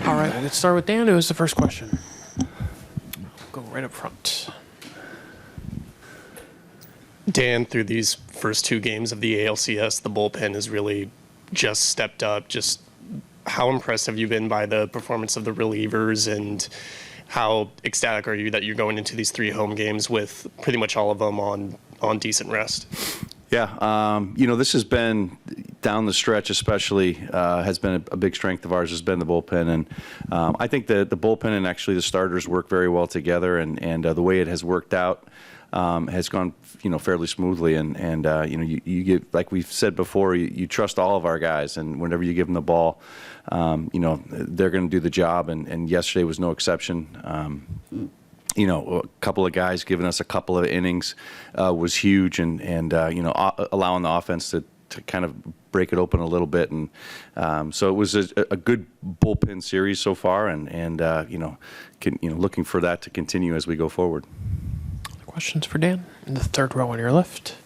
All right, we'll get started with Dan. Who is the first question? Go right up front. Dan, through these first two games of the ALCS, the bullpen has really just stepped up. Just how impressed have you been by the performance of the relievers, and how ecstatic are you that you're going into these 3 home games with pretty much all of them on decent rest? Yeah, this has been down the stretch, especially has been a big strength of ours has been the bullpen, and I think the bullpen and actually the starters work very well together, and the way it has worked out has gone fairly smoothly, and you get, like we've said before, you trust all of our guys, and whenever you give them the ball, they're going to do the job, and yesterday was no exception. A couple of guys giving us a couple of innings was huge, and allowing the offense to kind of break it open a little bit, and so it was a good bullpen series so far, and looking for that to continue as we go forward. Questions for Dan in the third row on your left.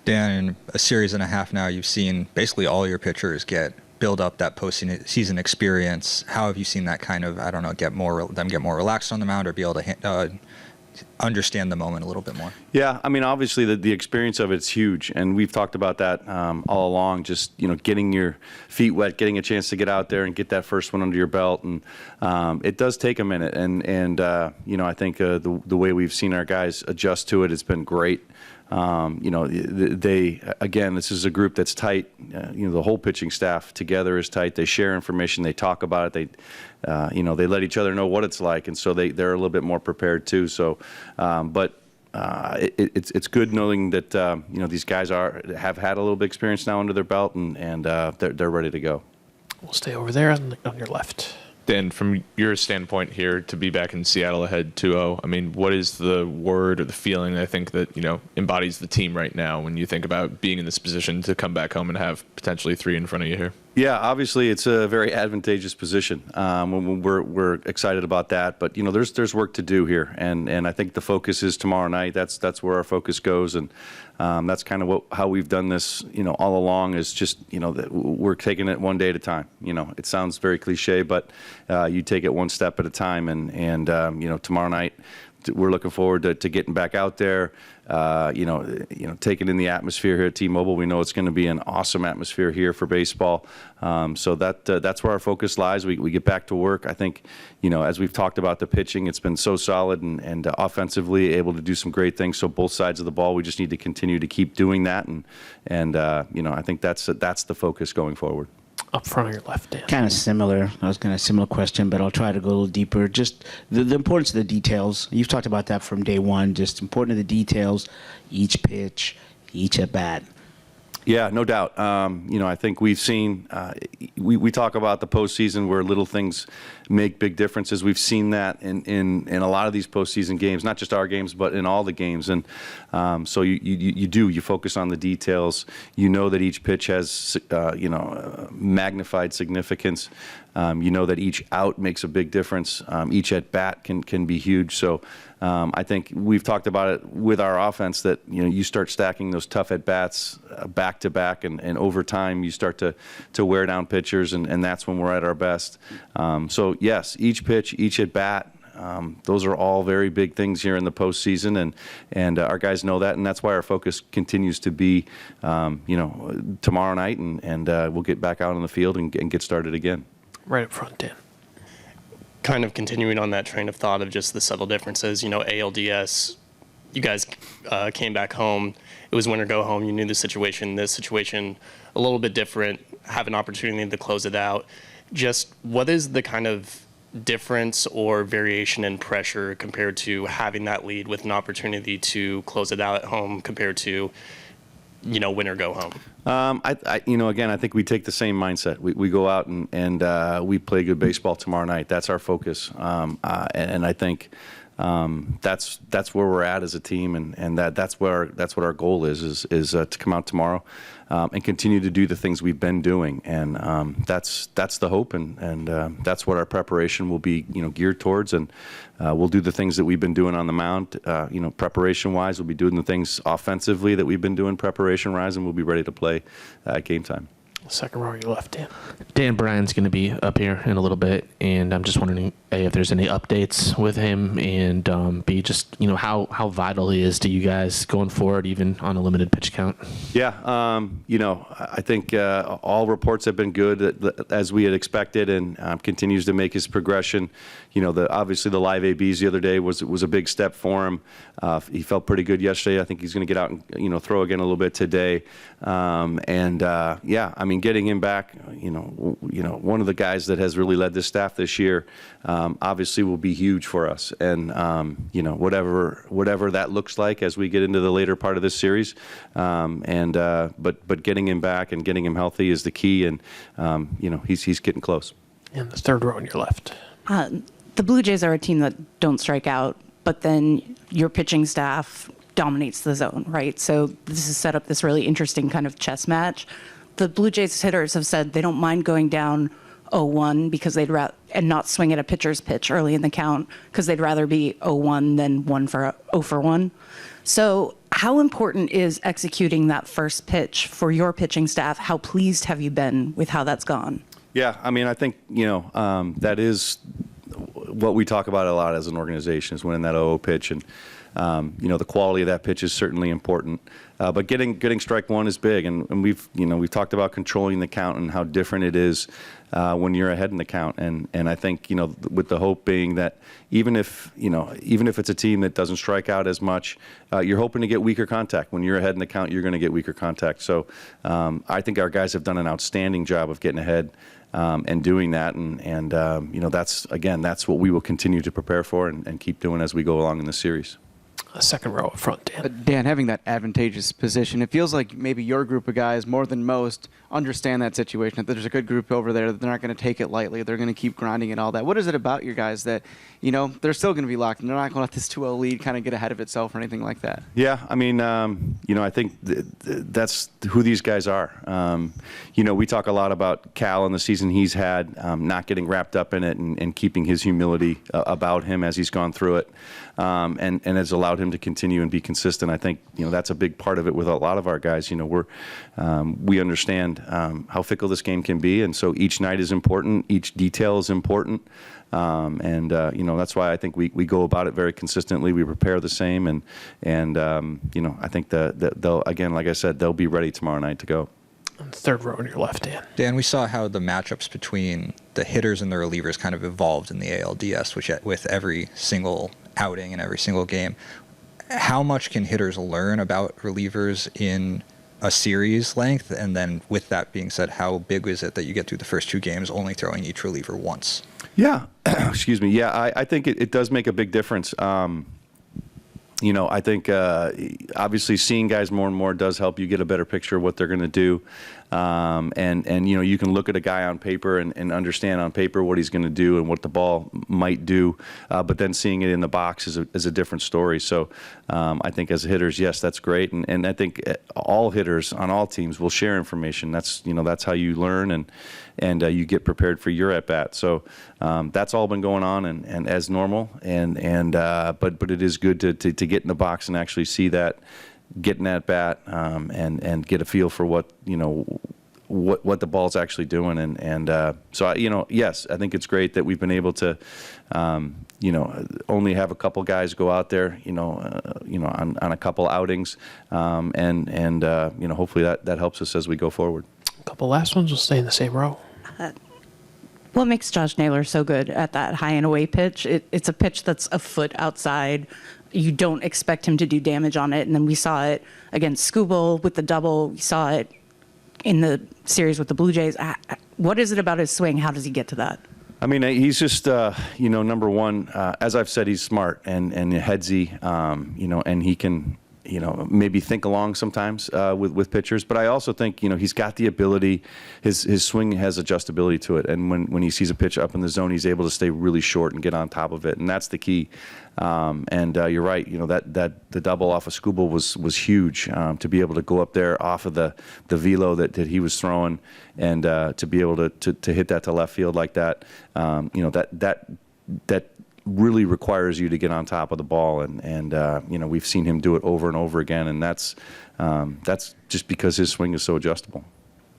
Dan, in a series and a half now, you've seen basically all your pitchers build up that postseason experience. How have you seen that kind of, get more relaxed on the mound, or be able to understand the moment a little bit more? Yeah, I mean, obviously the experience of it's huge, and we've talked about that all along. Just getting your feet wet, getting a chance to get out there and get that first one under your belt, and it does take a minute. And I think the way we've seen our guys adjust to it has been great. This is a group that's tight. The whole pitching staff together is tight. They share information. They talk about it. They let each other know what it's like, and so they're a little bit more prepared too. So, it's good knowing that these guys have had a little bit of experience now under their belt, and they're ready to go. We'll stay over there on your left. Dan, from your standpoint here, to be back in Seattle ahead 2-0, I mean, what is the word or the feeling I think that, embodies the team right now when you think about being in this position to come back home and have potentially 3 in front of you here? Yeah, obviously it's a very advantageous position. We're excited about that, but there's work to do here, and I think the focus is tomorrow night. That's where our focus goes, and that's kind of how we've done this, all along. Is just that we're taking it one day at a time. It sounds very cliche, but you take it one step at a time, and tomorrow night we're looking forward to getting back out there. Taking in the atmosphere here at T-Mobile. We know it's going to be an awesome atmosphere here for baseball. So that's where our focus lies. We get back to work. I think, as we've talked about the pitching, it's been so solid and offensively able to do some great things. So both sides of the ball, we just need to continue to keep doing that. And I think that's the focus going forward. Up front on your left, Dan. Kind of similar. I was going to similar question, but I'll try to go a little deeper. Just the importance of the details. You've talked about that from day one. Just important of the details, each pitch, each at bat. Yeah, no doubt. I think we've seen, we talk about the postseason where little things make big differences. We've seen that in a lot of these postseason games, not just our games, but in all the games. And so you focus on the details. You know that each pitch has, magnified significance. That each out makes a big difference. Each at bat can be huge. So I think we've talked about it with our offense that you start stacking those tough at bats back to back, and over time you start to wear down pitchers, and that's when we're at our best. So yes, each pitch, each at bat. Those are all very big things here in the postseason, and our guys know that, and that's why our focus continues to be, tomorrow night, and we'll get back out on the field and get started again. Right up front, Dan. Kind of continuing on that train of thought of just the subtle differences, ALDS, you guys came back home. It was win or go home. You knew the situation. This situation, a little bit different, have an opportunity to close it out. Just what is the kind of difference or variation in pressure compared to having that lead with an opportunity to close it out at home compared to, win or go home? Again, I think we take the same mindset. We go out and we play good baseball tomorrow night. That's our focus, and I think that's where we're at as a team, and that's what our goal is to come out tomorrow and continue to do the things we've been doing, and that's the hope, and that's what our preparation will be, geared towards, and we'll do the things that we've been doing on the mound, preparation-wise. We'll be doing the things offensively that we've been doing preparation-wise, and we'll be ready to play at game time. Second row on your left, Dan. Dan Bryan's going to be up here in a little bit, and I'm just wondering A, if there's any updates with him, and B, just how vital he is to you guys going forward, even on a limited pitch count. Yeah, I think all reports have been good as we had expected, and continues to make his progression. Obviously the live ABs the other day was a big step for him. He felt pretty good yesterday. I think he's going to get out and throw again a little bit today. Getting him back, one of the guys that has really led this staff this year, obviously will be huge for us. And whatever that looks like as we get into the later part of this series, but getting him back and getting him healthy is the key. And he's getting close. And the third row on your left. The Blue Jays are a team that don't strike out, but then your pitching staff dominates the zone, right? So this has set up this really interesting kind of chess match. The Blue Jays hitters have said they don't mind going down 0-1 because they'd rather and not swing at a pitcher's pitch early in the count because they'd rather be 0-1 than 0-for-1. So how important is executing that first pitch for your pitching staff? How pleased have you been with how that's gone? Yeah, I think that is what we talk about a lot as an organization, is winning that 0-0 pitch, and the quality of that pitch is certainly important. But getting strike one is big, and we've talked about controlling the count and how different it is when you're ahead in the count. And I think with the hope being that even if it's a team that doesn't strike out as much, you're hoping to get weaker contact. When you're ahead in the count, you're going to get weaker contact. So I think our guys have done an outstanding job of getting ahead and doing that, and that's what we will continue to prepare for and keep doing as we go along in the series. Second row up front, Dan. Dan, having that advantageous position, it feels like maybe your group of guys, more than most, understand that situation. That there's a good group over there, that they're not going to take it lightly. They're going to keep grinding and all that. What is it about your guys that, they're still going to be locked and they're not going to let this 2-0 lead kind of get ahead of itself or anything like that? Yeah, I think that's who these guys are. We talk a lot about Cal and the season he's had, not getting wrapped up in it and keeping his humility about him as he's gone through it, and has allowed him to continue and be consistent. I think that's a big part of it with a lot of our guys. We understand how fickle this game can be, and so each night is important, each detail is important, that's why I think we go about it very consistently. We prepare the same, and I think that they'll, again, like I said, they'll be ready tomorrow night to go. And the third row on your left, Dan. Dan, we saw how the matchups between the hitters and the relievers kind of evolved in the ALDS, which with every single outing and every single game. How much can hitters learn about relievers in a series length? And then with that being said, how big is it that you get through the first two games only throwing each reliever once? Yeah, excuse me. Yeah, I think it does make a big difference. I think obviously seeing guys more and more does help you get a better picture of what they're going to do. You can look at a guy on paper and understand on paper what he's going to do and what the ball might do, but then seeing it in the box is a different story. So I think as hitters, yes, that's great. And I think all hitters on all teams will share information. That's how you learn and you get prepared for your at-bat. So that's all been going on and as normal. But it is good to get in the box and actually see that, get an at-bat, and get a feel for what the ball's actually doing. Yes, I think it's great that we've been able to, only have a couple guys go out there, on a couple outings, hopefully that helps us as we go forward. A couple last ones. We'll stay in the same row. What makes Josh Naylor so good at that high and away pitch? It's a pitch that's a foot outside. You don't expect him to do damage on it. And then we saw it against Skubal with the double. We saw it in the series with the Blue Jays. What is it about his swing? How does he get to that? He's just, number one, as I've said, he's smart and headsy, and he can, maybe think along sometimes with pitchers. But I also think, he's got the ability, his swing has adjustability to it. And when he sees a pitch up in the zone, he's able to stay really short and get on top of it. And that's the key. You're right, that the double off of Skubal was huge, to be able to go up there off of the velo that he was throwing and to be able to hit that to left field like that, that really requires you to get on top of the ball, and we've seen him do it over and over again, and that's just because his swing is so adjustable.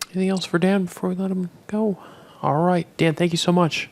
Anything else for Dan before we let him go? All right, Dan, thank you so much.